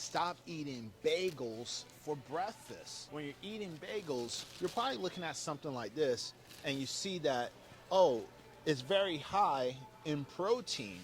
stop eating bagels for breakfast. When you're eating bagels, you're probably looking at something like this and you see that, oh, it's very high in protein.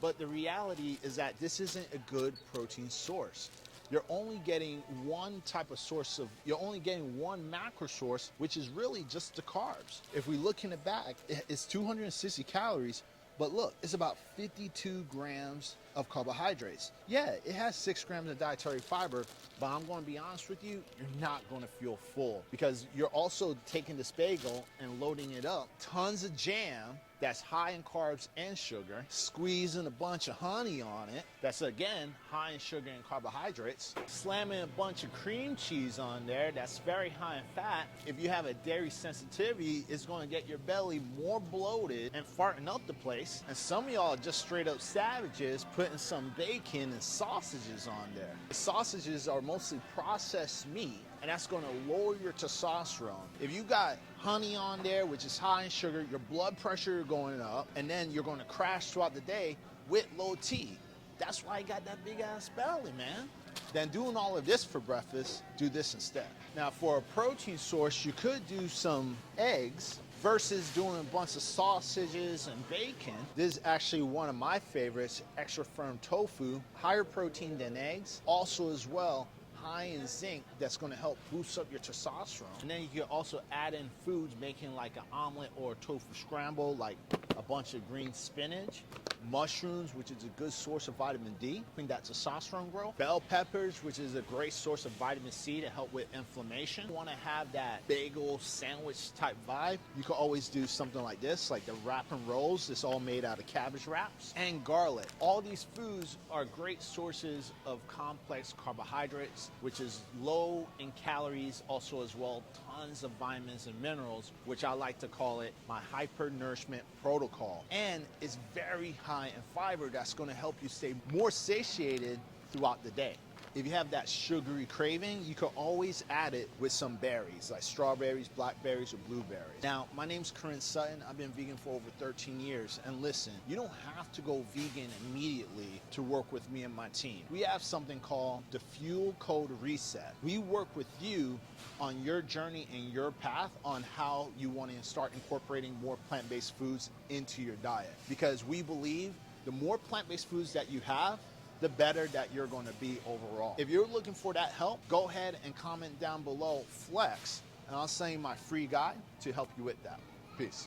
But the reality is that this isn't a good protein source. You're only getting one type of source of, you're only getting one macro source, which is really just the carbs. If we look in the back, it's 260 calories, but look, it's about 52 grams of carbohydrates. Yeah, it has 6 grams of dietary fiber, but I'm going to be honest with you, you're not going to feel full because you're also taking this bagel and loading it up. Tons of jam that's high in carbs and sugar, squeezing a bunch of honey on it, that's again high in sugar and carbohydrates, slamming a bunch of cream cheese on there that's very high in fat. If you have a dairy sensitivity, it's going to get your belly more bloated and farting up the place. And some of y'all are just straight up savages putting some bacon and sausages on there. The sausages are mostly processed meat, and that's going to lower your testosterone. If you got honey on there, which is high in sugar, your blood pressure going up, and then you're going to crash throughout the day with low T. That's why you got that big ass belly, man. Then doing all of this for breakfast, do this instead. Now for a protein source, you could do some eggs versus doing a bunch of sausages and bacon. This is actually one of my favorites, extra firm tofu, higher protein than eggs. Also as well, high in zinc that's going to help boost up your testosterone. And then you can also add in foods making like an omelet or a tofu scramble, like a bunch of green spinach, mushrooms, which is a good source of vitamin D, bring that testosterone growth, bell peppers, which is a great source of vitamin C to help with inflammation. You want to have that bagel sandwich type vibe, you can always do something like this, like the wrap and rolls. It's all made out of cabbage wraps and garlic. All these foods are great sources of complex carbohydrates, which is low in calories, also as well tons of vitamins and minerals, which I like to call it my hyper-nourishment protocol. And it's very high in fiber that's going to help you stay more satiated throughout the day. If you have that sugary craving, you can always add it with some berries, like strawberries, blackberries, or blueberries. Now, my name's Corinne Sutton. I've been vegan for over 13 years. And listen, you don't have to go vegan immediately to work with me and my team. We have something called the Fuel Code Reset. We work with you on your journey and your path on how you want to start incorporating more plant-based foods into your diet. Because we believe the more plant-based foods that you have, the better that you're going to be overall. If you're looking for that help, go ahead and comment down below Flex, and I'll send you my free guide to help you with that. Peace.